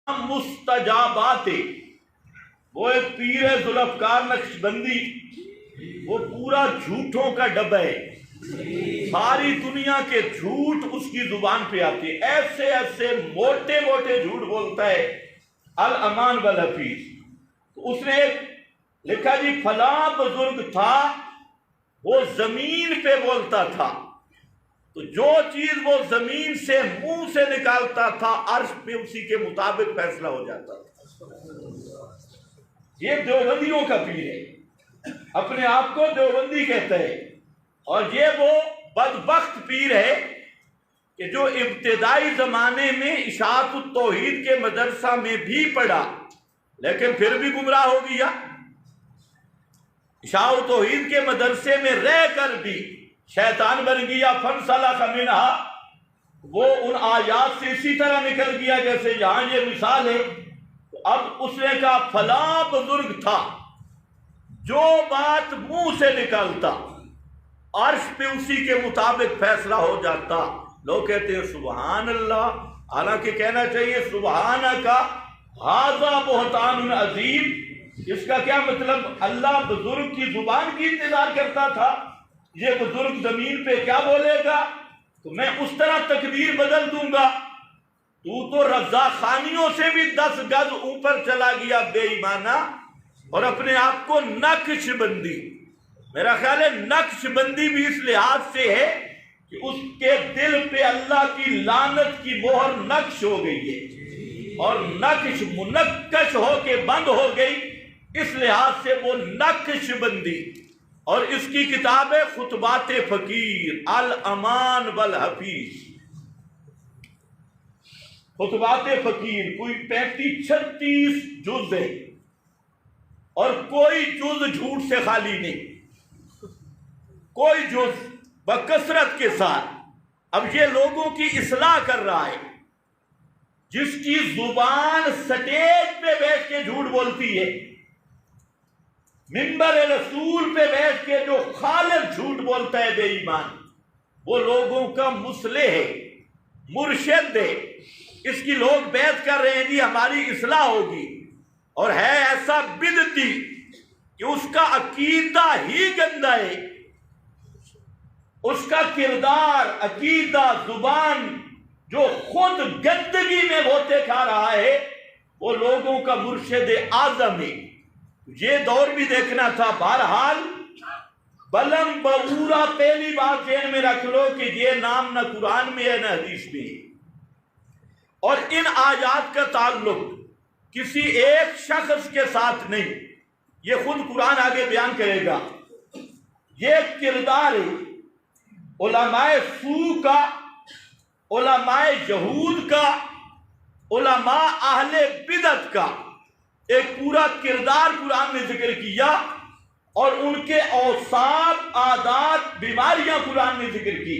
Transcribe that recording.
مستجابات، وہ ایک پیر ذوالفقار نقشبندی، وہ پورا جھوٹوں کا ڈبہ ہے، ساری دنیا کے جھوٹ اس کی زبان پہ آتے، ایسے ایسے موٹے موٹے جھوٹ بولتا ہے، الامان والحفیظ۔ اس نے ایک لکھا جی فلاں بزرگ تھا، وہ زمین پہ بولتا تھا، تو جو چیز وہ زمین سے منہ سے نکالتا تھا عرش پہ اسی کے مطابق فیصلہ ہو جاتا تھا۔ یہ دیوبندیوں کا پیر ہے، اپنے آپ کو دیوبندی کہتا ہے، اور یہ وہ بدبخت پیر ہے کہ جو ابتدائی زمانے میں اشاعت التوحید کے مدرسہ میں بھی پڑھا لیکن پھر بھی گمراہ ہو گیا، اشاعت التوحید کے مدرسے میں رہ کر بھی شیطان بن گیا، فانسلخ منھا، وہ ان آیات سے اسی طرح نکل گیا جیسے یہاں یہ مثال ہے۔ تو اب اس نے کہا فلاں بزرگ تھا، جو بات منہ سے نکالتا عرش پہ اسی کے مطابق فیصلہ ہو جاتا۔ لوگ کہتے ہیں سبحان اللہ، حالانکہ کہنا چاہیے سبحانک ھذا بہتان عظیم۔ اس کا کیا مطلب؟ اللہ بزرگ کی زبان کی انتظار کرتا تھا، یہ بزرگ زمین پہ کیا بولے گا تو میں اس طرح تقدیر بدل دوں گا۔ تو رزاق خانیوں سے بھی 10 گز اوپر چلا گیا بے ایمانہ، اور اپنے آپ کو نقش بندی، میرا خیال ہے نقش بندی بھی اس لحاظ سے ہے کہ اس کے دل پہ اللہ کی لعنت کی مہر نقش ہو گئی ہے، اور نقش منقش ہو کے بند ہو گئی، اس لحاظ سے وہ نقش بندی۔ اور اس کی کتاب ہے خطبات فقیر، الامان والحفیظ، خطبات فقیر، کوئی 35-36 جز ہے، اور کوئی جز جھوٹ سے خالی نہیں، کوئی جز بکثرت کے ساتھ۔ اب یہ لوگوں کی اصلاح کر رہا ہے، جس کی زبان سٹیج پہ بیٹھ کے جھوٹ بولتی ہے، منبر رسول پہ بیٹھ کے جو خالص جھوٹ بولتا ہے بے ایمان، وہ لوگوں کا مصلح ہے، مرشد ہے، اس کی لوگ بیعت کر رہے ہیں جی ہماری اصلاح ہوگی، اور ہے ایسا بدعتی کہ اس کا عقیدہ ہی گندا ہے، اس کا کردار، عقیدہ، زبان جو خود گندگی میں ہوتے کھا رہا ہے، وہ لوگوں کا مرشد اعظم ہے۔ یہ دور بھی دیکھنا تھا۔ بہرحال بلم بورا پہلی بات ذہن میں رکھ لو کہ یہ نام نہ قرآن میں ہے نہ حدیث میں ہے، اور ان آیات کا تعلق کسی ایک شخص کے ساتھ نہیں، یہ خود قرآن آگے بیان کرے گا۔ یہ کردار علماء سو کا، علماء یہود کا، علماء اہل بدعت کا ایک پورا کردار قرآن نے ذکر کیا، اور ان کے اوصاف، عادات، بیماریاں قرآن نے ذکر کی۔